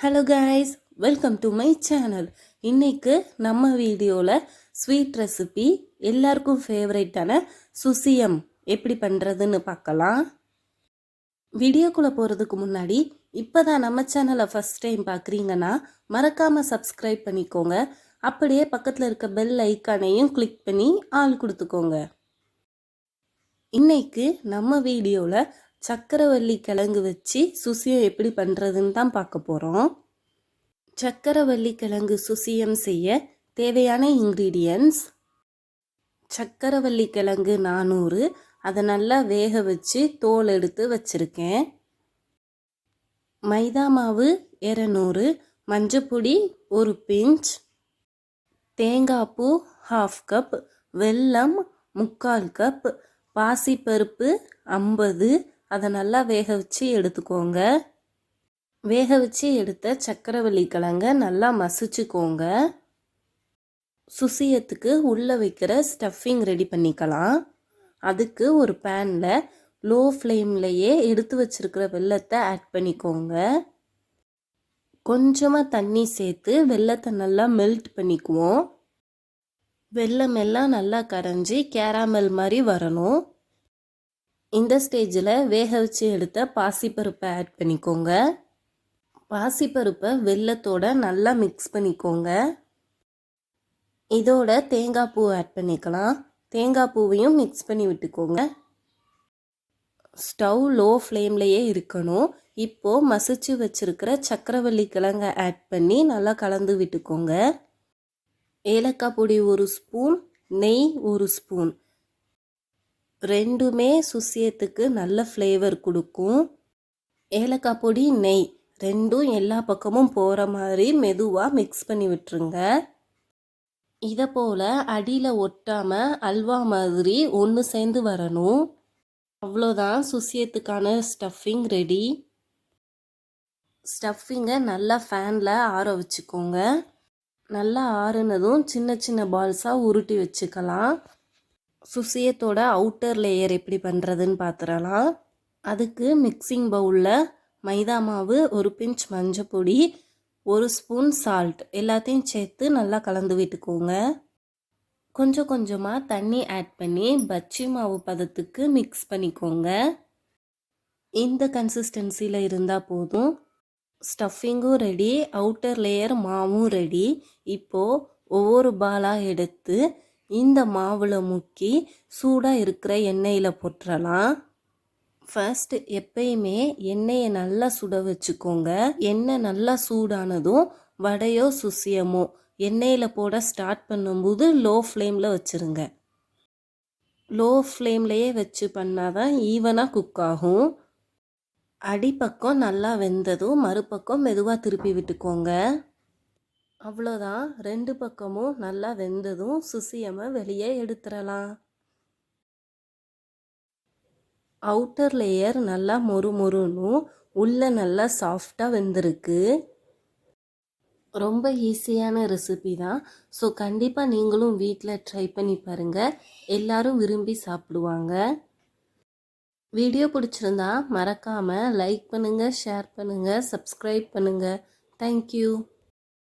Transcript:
Hello guys, welcome to my channel. இன்னைக்கு நம்ம வீடியோவில் ஸ்வீட் ரெசிபி எல்லாருக்கும் ஃபேவரட்டான சுசியம் எப்படி பண்ணுறதுன்னு பார்க்கலாம். வீடியோக்குள்ளே போகிறதுக்கு முன்னாடி இப்போ தான் நம்ம சேனலை ஃபஸ்ட் டைம் பார்க்குறீங்கன்னா மறக்காமல் சப்ஸ்கிரைப் பண்ணிக்கோங்க. அப்படியே பக்கத்தில் இருக்க பெல் ஐக்கானையும் கிளிக் பண்ணி ஆள் கொடுத்துக்கோங்க. இன்னைக்கு நம்ம வீடியோவில் சக்கரவள்ளிக்கிழங்கு வச்சு சுசியம் எப்படி பண்ணுறதுன்னு தான் பார்க்க போகிறோம். சக்கரவள்ளிக்கிழங்கு சுசியம் செய்ய தேவையான இன்க்ரீடியன்ட்ஸ்: சக்கரவள்ளிக்கிழங்கு 400, அதை நல்லா வேக வச்சு தோல் எடுத்து வச்சுருக்கேன். மைதா மாவு 200, மஞ்சப்பொடி 1 பிஞ்ச், தேங்காய்ப்பூ 1/2 கப், வெல்லம் 3/4 கப், பாசிப்பருப்பு 50, அதை நல்லா வேக வச்சு எடுத்துக்கோங்க. வேக வச்சு எடுத்த சக்கரவள்ளிக்கிழங்க நல்லா மசிச்சுக்கோங்க. சுசியத்துக்கு உள்ளே வைக்கிற ஸ்டஃபிங் ரெடி பண்ணிக்கலாம். அதுக்கு ஒரு பேனில் லோ ஃப்ளேம்லையே எடுத்து வச்சுருக்கிற வெல்லத்தை ஆட் பண்ணிக்கோங்க. கொஞ்சமாக தண்ணி சேர்த்து வெல்லத்தை நல்லா மெல்ட் பண்ணிக்குவோம். வெல்லம் எல்லாம் நல்லா கரைஞ்சி கேராமல் மாதிரி வரணும். இந்த ஸ்டேஜில் வேக வச்சு எடுத்த பாசிப்பருப்பை ஆட் பண்ணிக்கோங்க. பாசிப்பருப்பை வெல்லத்தோட நல்லா மிக்ஸ் பண்ணிக்கோங்க. இதோட தேங்காய் பூ ஆட் பண்ணிக்கலாம். தேங்காய் பூவையும் மிக்ஸ் பண்ணி விட்டுக்கோங்க. ஸ்டவ் லோ ஃப்ளேம்லையே இருக்கணும். இப்போது மசிச்சு வச்சுருக்கிற சக்கரவள்ளிக்கிழங்கை ஆட் பண்ணி நல்லா கலந்து விட்டுக்கோங்க. ஏலக்காய் பொடி 1 ஸ்பூன், நெய் 1 ஸ்பூன், ரெண்டுமே சுசியத்துக்கு நல்ல ஃப்ளேவர் கொடுக்கும். ஏலக்காய் பொடி, நெய் ரெண்டும் எல்லா பக்கமும் போகிற மாதிரி மெதுவாக மிக்ஸ் பண்ணி விட்டுருங்க. இதை போல் அடியில் ஒட்டாமல் அல்வா மாதிரி ஒன்று சேர்ந்து வரணும். அவ்வளோதான், சுசியத்துக்கான ஸ்டஃபிங் ரெடி. ஸ்டஃபிங்கை நல்லா ஃபேனில் ஆற வச்சுக்கோங்க. நல்லா ஆறுனதும் சின்ன சின்ன பால்ஸாக உருட்டி வச்சுக்கலாம். சுசியத்தோட அவுட்டர் லேயர் எப்படி பண்ணுறதுன்னு பார்த்துடலாம். அதுக்கு மிக்சிங் பவுலில் மைதா மாவு, 1 பிஞ்ச் மஞ்சப்பொடி, 1 ஸ்பூன் சால்ட் எல்லாத்தையும் சேர்த்து நல்லா கலந்து விட்டுக்கோங்க. கொஞ்சம் கொஞ்சமாக தண்ணி ஆட் பண்ணி பச்சி மாவு பதத்துக்கு மிக்ஸ் பண்ணிக்கோங்க. இந்த கன்சிஸ்டன்சியில் இருந்தால் போதும். ஸ்டஃபிங்கும் ரெடி, அவுட்டர் லேயர் மாவும் ரெடி. இப்போது ஒவ்வொரு பாலாக எடுத்து இந்த மாவில் முக்கி சூடாக இருக்கிற எண்ணெயில் போட்டுறலாம். ஃபர்ஸ்ட் எப்பயுமே எண்ணெயை நல்லா சுட வச்சுக்கோங்க. எண்ணெய் நல்லா சூடானதும் வடையோ சுசியமோ எண்ணெயில் போட ஸ்டார்ட் பண்ணும்போது லோ ஃப்ளேமில் வச்சுருங்க. லோ ஃப்ளேம்லையே வச்சு பண்ணாதான் ஈவனாக குக் ஆகும். அடிப்பக்கம் நல்லா வெந்ததும் மறுபக்கம் மெதுவாக திருப்பி விட்டுக்கோங்க. அவ்வளோதான், 2 பக்கமும் நல்லா வெந்ததும் சுசியமை வெளியே எடுத்துடலாம். அவுட்டர் லேயர் நல்லா மொறுமொறுன்னும் உள்ளே நல்லா சாஃப்டாக வெந்திருக்கு. ரொம்ப ஈஸியான ரெசிபி தான். ஸோ கண்டிப்பாக நீங்களும் வீட்டில் ட்ரை பண்ணி பாருங்கள். எல்லாரும் விரும்பி சாப்பிடுவாங்க. வீடியோ பிடிச்சிருந்தா மறக்காமல் லைக் பண்ணுங்கள், ஷேர் பண்ணுங்கள், சப்ஸ்கிரைப் பண்ணுங்கள். தேங்க்யூ.